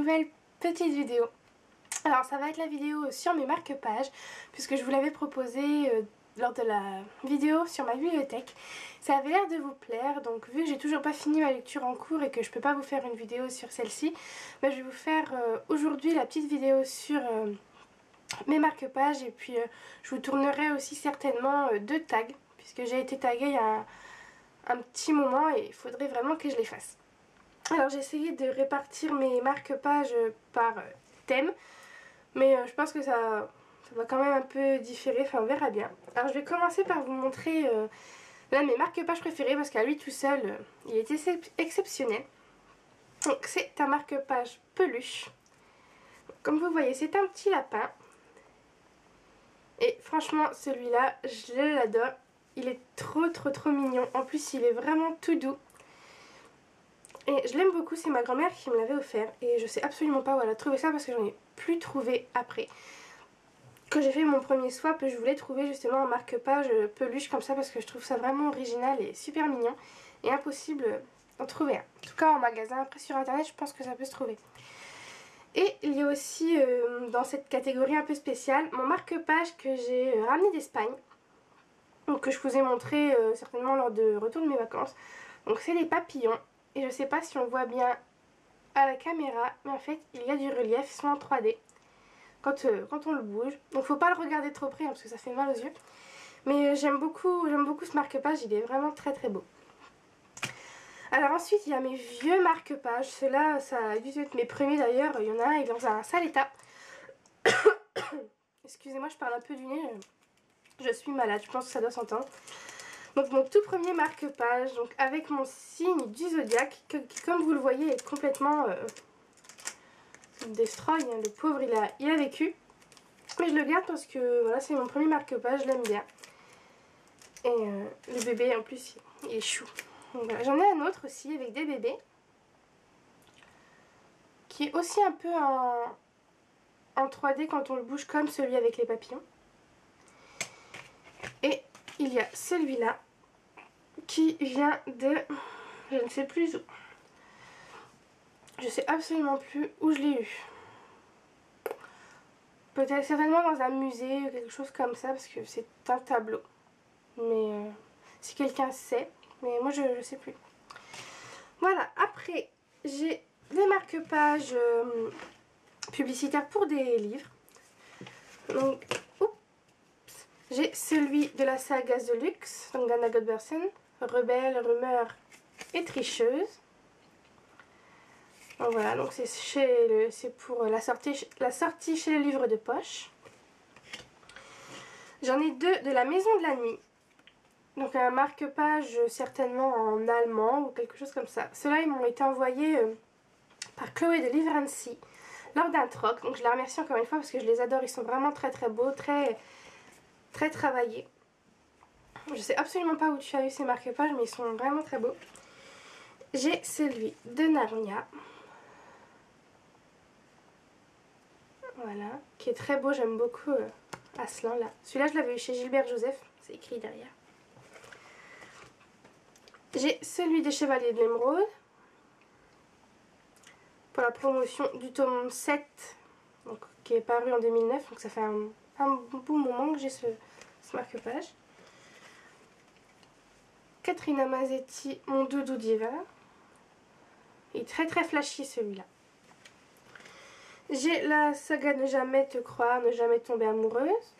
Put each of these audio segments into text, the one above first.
nouvelle petite vidéo. Alors ça va être la vidéo sur mes marque-pages, puisque je vous l'avais proposé lors de la vidéo sur ma bibliothèque. Ça avait l'air de vous plaire, donc vu que j'ai toujours pas fini ma lecture en cours et que je peux pas vous faire une vidéo sur celle-ci, je vais vous faire aujourd'hui la petite vidéo sur mes marque-pages, et puis je vous tournerai aussi certainement 2 tags, puisque j'ai été taguée il y a un petit moment et il faudrait vraiment que je les fasse. Alors j'ai essayé de répartir mes marque-pages par thème, mais je pense que ça va quand même un peu différer, enfin on verra bien. Alors je vais commencer par vous montrer l'un de mes marque-pages préférés, parce qu'à lui tout seul il est exceptionnel. Donc c'est un marque-page peluche. Comme vous voyez, c'est un petit lapin. Et franchement celui-là je l'adore. Il est trop mignon. En plus il est vraiment tout doux. Et je l'aime beaucoup, c'est ma grand-mère qui me l'avait offert. Et je sais absolument pas où elle a trouvé ça, parce que j'en ai plus trouvé après. Quand j'ai fait mon premier swap, je voulais trouver justement un marque-page peluche comme ça, parce que je trouve ça vraiment original et super mignon. Et impossible d'en trouver un. En tout cas en magasin, après sur internet je pense que ça peut se trouver. Et il y a aussi dans cette catégorie un peu spéciale, mon marque-page que j'ai ramené d'Espagne. Donc que je vous ai montré certainement lors de retour de mes vacances. Donc c'est des papillons. Et je sais pas si on voit bien à la caméra, mais en fait il y a du relief, ils sont en 3D quand on le bouge. Donc faut pas le regarder trop près parce que ça fait mal aux yeux. Mais j'aime beaucoup ce marque-page, il est vraiment très beau. Alors ensuite il y a mes vieux marque-pages. Ceux-là, ça a dû être mes premiers d'ailleurs. Il y en a un, il est dans un sale état. Excusez-moi, je parle un peu du nez. Je suis malade, je pense que ça doit s'entendre. Donc mon tout premier marque-page, donc avec mon signe du zodiaque, qui comme vous le voyez est complètement destroy, hein. Le pauvre il a vécu. Mais je le garde parce que voilà, c'est mon premier marque-page, je l'aime bien. Et le bébé en plus il est chou. Voilà. J'en ai un autre aussi avec des bébés, qui est aussi un peu en 3D quand on le bouge, comme celui avec les papillons. Et il y a celui-là qui vient de... je ne sais plus où. Je sais absolument plus où je l'ai eu. Peut-être certainement dans un musée ou quelque chose comme ça, parce que c'est un tableau. Mais si quelqu'un sait, mais moi je sais plus. Voilà, après j'ai des marque-pages publicitaires pour des livres. Donc, j'ai celui de la saga The Luxe, donc d'Anna Godbersen, Rebelle, Rumeur et Tricheuse. Donc voilà, donc c'est pour la sortie chez le livre de poche. J'en ai 2 de la Maison de la Nuit. Donc un marque-page certainement en allemand ou quelque chose comme ça. Ceux-là ils m'ont été envoyés par Chloé de Liverancy lors d'un troc. Donc je la remercie encore une fois parce que je les adore. Ils sont vraiment très beaux, très travaillés. Je sais absolument pas où tu as eu ces marque-pages, mais ils sont vraiment très beaux. J'ai celui de Narnia. Voilà, qui est très beau, j'aime beaucoup Aslan là. Celui-là je l'avais eu chez Gilbert Joseph, c'est écrit derrière. J'ai celui des Chevaliers de l'Émeraude, pour la promotion du tome 7, donc, qui est paru en 2009, donc ça fait un bon moment que j'ai ce marque-page. Catherine Amazetti, Mon doudou d'hiver. Il est très flashy celui-là. J'ai la saga Ne jamais te croire, ne jamais tomber amoureuse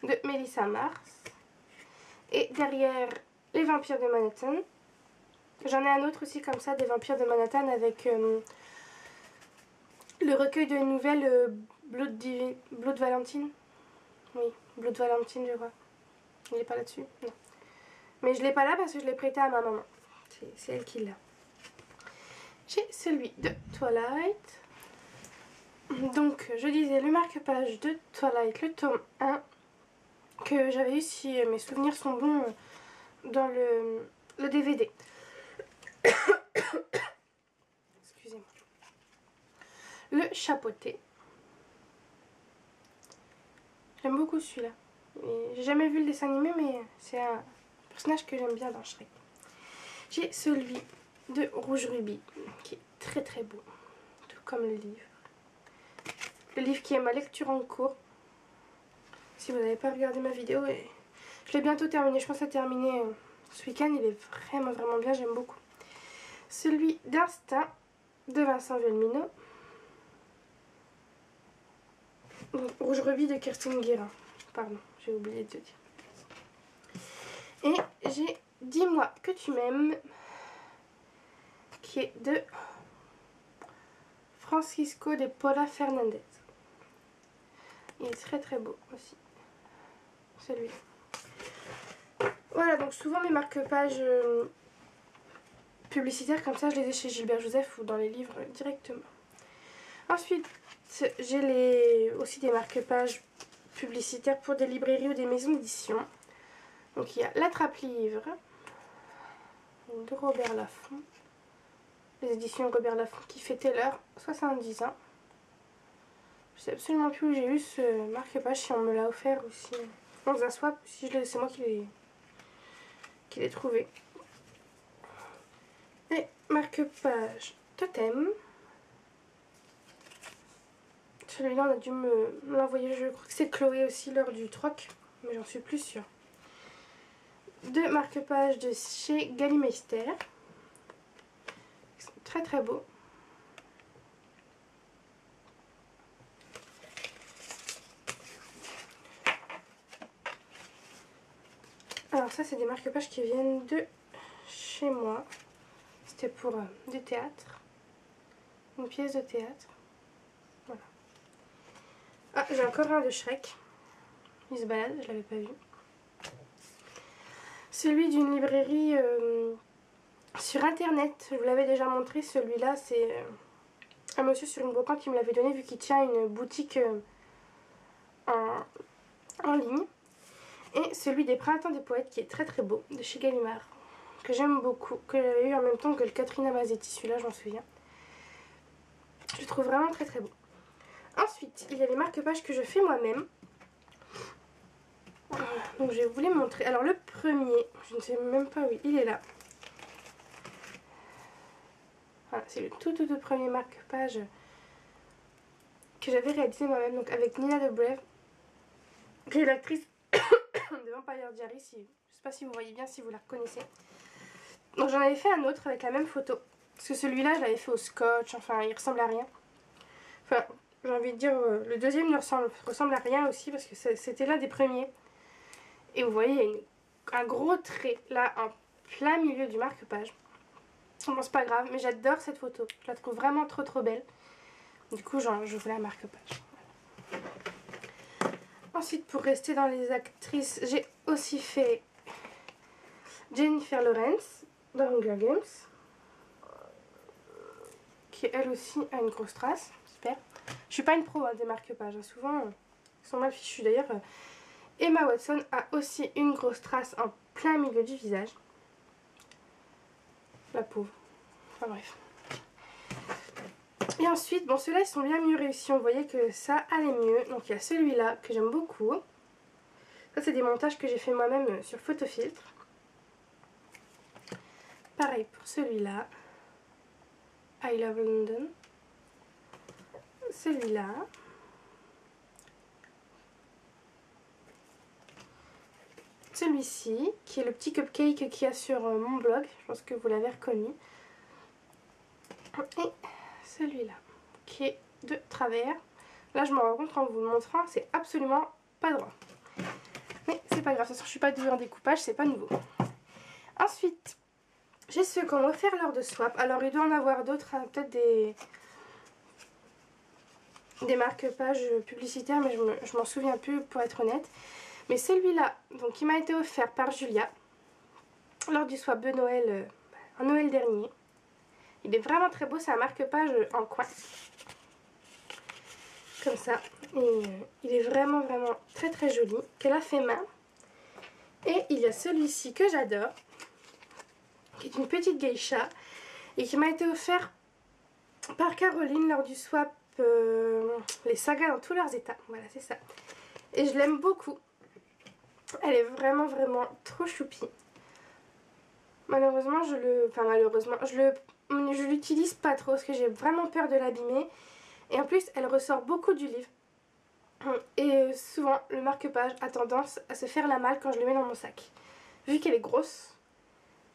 de Melissa Mars. Et derrière, Les vampires de Manhattan. J'en ai un autre aussi comme ça, des vampires de Manhattan, avec le recueil de nouvelles Blood Valentine. Oui, Blood Valentine je crois. Il n'est pas là-dessus, non. Mais je l'ai pas là parce que je l'ai prêté à ma maman. C'est elle qui l'a. J'ai celui de Twilight. Donc je disais le marque-page de Twilight, le tome 1, que j'avais eu, si mes souvenirs sont bons, dans le DVD. Excusez-moi. Le chapeauté. J'aime beaucoup celui-là. J'ai jamais vu le dessin animé, mais c'est un personnage que j'aime bien dans Shrek. J'ai celui de Rouge Rubis, qui est très beau. comme le livre. Le livre qui est ma lecture en cours. Si vous n'avez pas regardé ma vidéo, et je l'ai bientôt terminé. Je pense à terminer ce week-end. Il est vraiment vraiment bien, j'aime beaucoup. Celui d'Instinct de Vincent Velmino. Rouge Rubis de Kirstine Guérin. Pardon, j'ai oublié de dire. Et j'ai Dis-moi que tu m'aimes, qui est de Francisco de Paula Fernandez. Il est très très beau aussi, celui-là. Voilà, donc souvent mes marque-pages publicitaires comme ça, je les ai chez Gilbert Joseph ou dans les livres directement. Ensuite, j'ai aussi des marque-pages publicitaires pour des librairies ou des maisons d'édition. Donc il y a l'attrape-livre de Robert Laffont, les éditions Robert Laffont qui fêtaient leurs 70 ans. Je sais absolument plus où j'ai eu ce marque-page, si on me l'a offert ou si dans un swap, si c'est moi qui l'ai trouvé. Et marque-page Totem. Celui-là on a dû me l'envoyer, je crois que c'est Chloé aussi lors du troc, mais j'en suis plus sûre. Deux marque-pages de chez Gallimeister. Ils sont très très beaux. Alors ça c'est des marque-pages qui viennent de chez moi. C'était pour du théâtre. Une pièce de théâtre. Voilà. Ah, j'ai encore un de Shrek. Il se balade, je l'avais pas vu. Celui d'une librairie sur internet. Je vous l'avais déjà montré. Celui-là, c'est un monsieur sur une brocante qui me l'avait donné vu qu'il tient une boutique en ligne. Et celui des Printemps des Poètes qui est très très beau, de chez Gallimard, que j'aime beaucoup, que j'avais eu en même temps que le Catherine Amazetti, celui-là j'en souviens. Je le trouve vraiment très très beau. Ensuite, il y a les marque-pages que je fais moi-même. Donc je vais vous les montrer. Alors le premier, je ne sais même pas où il est là. Voilà, c'est le tout premier marque-page que j'avais réalisé moi-même, donc avec Nina Dobrev, qui est l'actrice de Vampire Diaries, je ne sais pas si vous voyez bien, si vous la reconnaissez. Donc j'en avais fait un autre avec la même photo, parce que celui-là je l'avais fait au scotch, enfin il ressemble à rien. Enfin, j'ai envie de dire, le deuxième ne ressemble à rien aussi, parce que c'était l'un des premiers. Et vous voyez, il y a un gros trait là en plein milieu du marque-page. Bon, c'est pas grave, mais j'adore cette photo. Je la trouve vraiment trop belle. Du coup, je voulais un marque-page. Voilà. Ensuite, pour rester dans les actrices, j'ai aussi fait Jennifer Lawrence dans Hunger Games, qui elle aussi a une grosse trace. Super. Je suis pas une pro des marque-pages, hein. Souvent ils sont mal fichus. D'ailleurs, Emma Watson a aussi une grosse trace en plein milieu du visage. La pauvre. Enfin bref. Et ensuite, bon, ceux-là ils sont bien mieux réussis. On voyait que ça allait mieux. Donc il y a celui-là que j'aime beaucoup. Ça, c'est des montages que j'ai fait moi-même sur Photofiltre. Pareil pour celui-là. I Love London. Celui-là. Celui-ci, qui est le petit cupcake qu'il y a sur mon blog. Je pense que vous l'avez reconnu. Et celui-là, qui est de travers. Là, je me rends compte en vous le montrant, c'est absolument pas droit. Mais c'est pas grave, de toute façon, je suis pas douée en découpage, c'est pas nouveau. Ensuite, j'ai ceux qu'on m'a offert lors de swap. Alors, il doit en avoir d'autres, hein, peut-être des marque-pages publicitaires, mais je m'en souviens plus pour être honnête. Mais celui-là, donc, qui m'a été offert par Julia lors du swap de Noël, en Noël dernier. Il est vraiment très beau, c'est un marque-page en coin. Comme ça. Et il est vraiment très joli. Qu'elle a fait main. Et il y a celui-ci que j'adore, qui est une petite geisha. Et qui m'a été offert par Caroline lors du swap les sagas dans tous leurs états. Voilà, c'est ça. Et je l'aime beaucoup. Elle est vraiment trop choupie. Malheureusement, je le je l'utilise pas trop parce que j'ai vraiment peur de l'abîmer. Et en plus, elle ressort beaucoup du livre. Et souvent, le marque-page a tendance à se faire la malle quand je le mets dans mon sac. Vu qu'elle est grosse,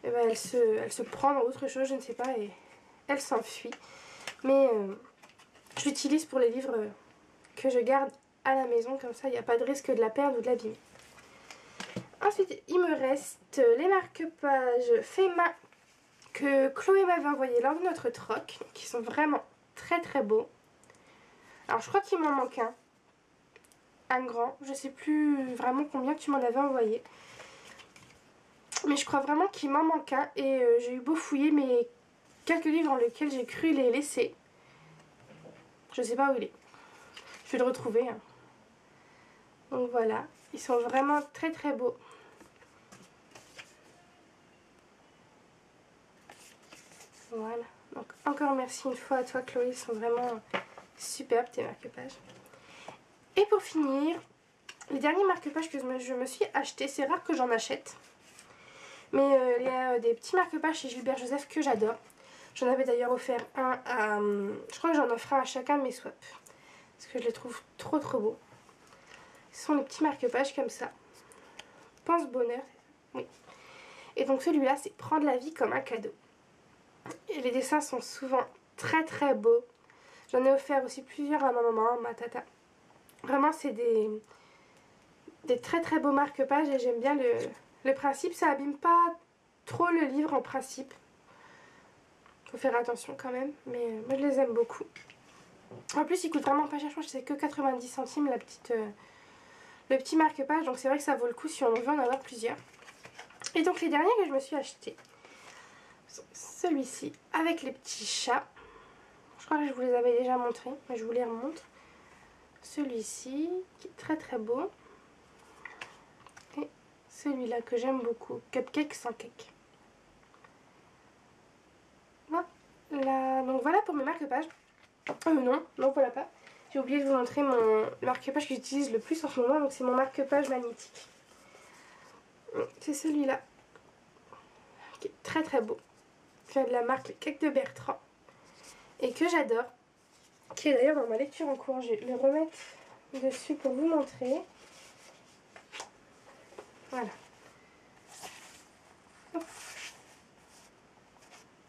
eh ben, elle se prend dans autre chose, je ne sais pas, et elle s'enfuit. Mais je l'utilise pour les livres que je garde à la maison, comme ça il n'y a pas de risque de la perdre ou de l'abîmer. Ensuite, il me reste les marque-pages faits main que Chloé m'avait envoyés lors de notre troc, qui sont vraiment très très beaux. Alors je crois qu'il m'en manque un grand, je sais plus vraiment combien tu m'en avais envoyé. Mais je crois vraiment qu'il m'en manque un et j'ai eu beau fouiller mais quelques livres dans lesquels j'ai cru les laisser. Je sais pas où il est. Je vais le retrouver. Donc voilà, ils sont vraiment très très beaux. Voilà, donc encore merci une fois à toi Chloé, ils sont vraiment superbes tes marque-pages. Et pour finir, les derniers marque-pages que je me suis acheté, c'est rare que j'en achète. Mais il y a des petits marque-pages chez Gilbert Joseph que j'adore. J'en avais d'ailleurs offert un à... Je crois que j'en offre un à chacun de mes swaps. Parce que je les trouve trop trop beaux. Ce sont les petits marque-pages comme ça. Pense bonheur, oui. Et donc celui-là, c'est prendre la vie comme un cadeau. Et les dessins sont souvent très très beaux. J'en ai offert aussi plusieurs à ma maman, à ma tata. Vraiment, c'est des très très beaux marque-pages et j'aime bien le principe. Ça abîme pas trop le livre en principe. Faut faire attention quand même, mais moi je les aime beaucoup. En plus, ils coûtent vraiment pas cher, je crois que c'est que 90 centimes le petit marque-page, donc c'est vrai que ça vaut le coup si on veut en avoir plusieurs. Et donc les derniers que je me suis achetés, celui-ci avec les petits chats. Je crois que je vous les avais déjà montrés, mais je vous les remontre. Celui-ci qui est très très beau. Et celui-là que j'aime beaucoup, Cupcake sans cake. Voilà, donc voilà pour mes marque-pages. Non, voilà pas. J'ai oublié de vous montrer mon marque-page que j'utilise le plus en ce moment, donc c'est mon marque-page magnétique. C'est celui-là, qui est très très beau. Qui vient de la marque Les Cakes de Bertrand. Et que j'adore. Qui est d'ailleurs dans ma lecture en cours. Je vais le remettre dessus pour vous montrer. Voilà.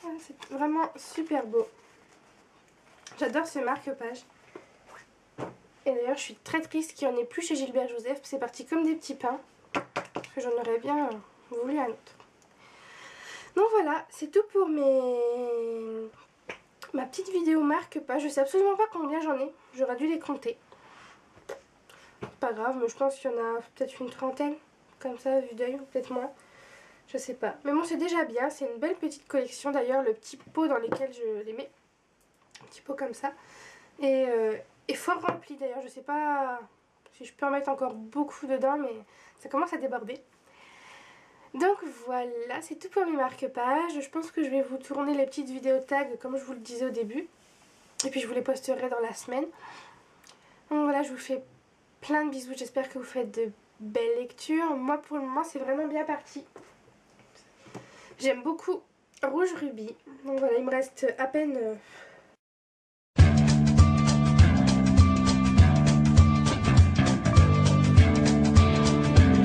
Voilà, c'est vraiment super beau. J'adore ce marque-page. Et d'ailleurs, je suis très triste qu'il n'y en ait plus chez Gilbert Joseph. C'est parti comme des petits pains. Parce que j'en aurais bien voulu un autre. Donc voilà, c'est tout pour ma petite vidéo marque-page. Je sais absolument pas combien j'en ai. J'aurais dû les compter. Pas grave, mais je pense qu'il y en a peut-être une trentaine. Comme ça, vue d'œil, ou peut-être moins. Je sais pas. Mais bon, c'est déjà bien. C'est une belle petite collection. D'ailleurs, le petit pot dans lequel je les mets. Un petit pot comme ça. Et fort rempli d'ailleurs. Je sais pas si je peux en mettre encore beaucoup dedans, mais ça commence à déborder. Donc voilà, c'est tout pour mes marque-pages. Je pense que je vais vous tourner les petites vidéos tags comme je vous le disais au début. Et puis je vous les posterai dans la semaine. Donc voilà, je vous fais plein de bisous. J'espère que vous faites de belles lectures. Moi pour le moment c'est vraiment bien parti. J'aime beaucoup Rouge Rubis. Donc voilà, il me reste à peine